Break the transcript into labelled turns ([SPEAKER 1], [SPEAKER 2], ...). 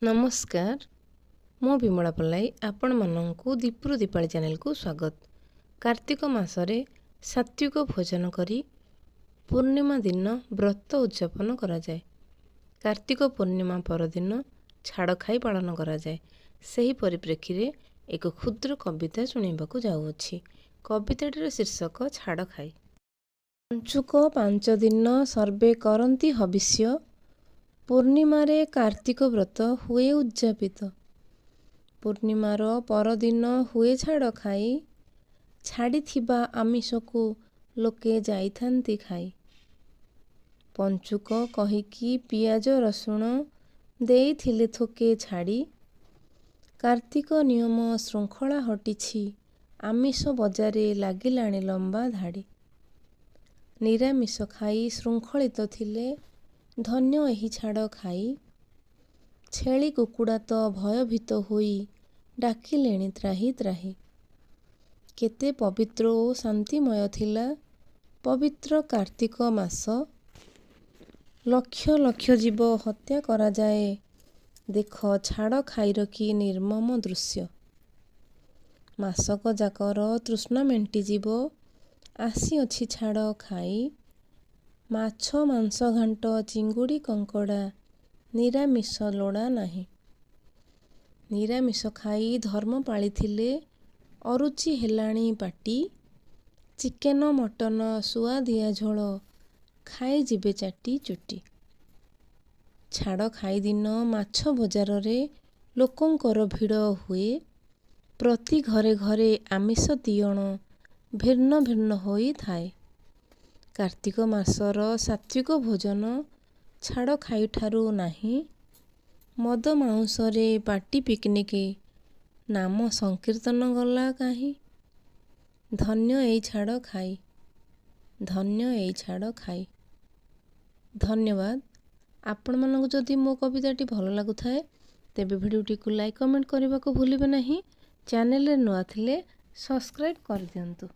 [SPEAKER 1] नमस्कार मो विमला पल्लाई आपण मानंकु दीपुरु दीपाली चैनल को स्वागत। कार्तिक मासरे सात्विक भोजन करी पूर्णिमा दिन व्रत उद्यापन करा जाए। कार्तिक पूर्णिमा परदिन छाड़ खाई पालन करा जाए। सही परिप्रेक्षी रे एक क्षुद्र कविता शुणिबाकु जाउअछि। कविताटीर शीर्षक छाड़ खाई। पंचुक 5 दिन सर्वे करंती हविष्य, पूर्णिमारे कार्तिक व्रत हुए उद्यापित। पूर्णिमार परदिन हुए छाड़ खाई, छाड़ी थिबा आमिषकु लोके जाइथांती खाई। पंचुक कहिकी पियाज रसुण देइथिले थोके छाड़ी, कार्तिक नियम श्रृंखला हटिछि, आमिष बजारे लागिलाणी लंबा धाड़ी। निरामिष खाई श्रृंखलित थिले, धन्य एही छाड़ खाई। छेली कुकुड़ा तो भयभीत होई, डाकिलेणी त्राही त्राही। केते पवित्र ओ शांतिमय थिला पवित्र कार्तिक मास। लक्ष लक्ष जीव हत्या करा जाए, देख छाड़ खाईर की निर्मम दृश्य। मासक जाकर तृष्णा मेंटी जीव, आसी अछि छाड़ खाई। माछ मांस घांट चिंगुड़ी कंकड़ा, निरामिष लोड़ा नाही। निरामिष खाई धर्म पाळिथिले, अरुचि हेलाणी पाटी। चिकेन मटन सुआदिया झोल, खाई जिबे चाटी चुटी। छाड़ खाई दिन माछ बजार रे लोकंकर भिड़ हुए। प्रति घरे घरे आमिष दियण भिन्न भिन्न होई थाए। कार्तिक मासर सात्विक भोजन छाड़ खाई ठारू नाही। मद माउंसरे पार्टी पिकनिक, नाम संकीर्तन गला काहीं। धन्य एई छाड़ खाई, धन्य एई छाड़ खाई। धन्यवाद। आपण मानक जदि मो कविताटी भल लागुथाए तेबे भिडियोटी को लाइक कमेंट करने को भूलिबे नहीं। चैनल रे नुआ थिले सब्सक्राइब कर दियंतु।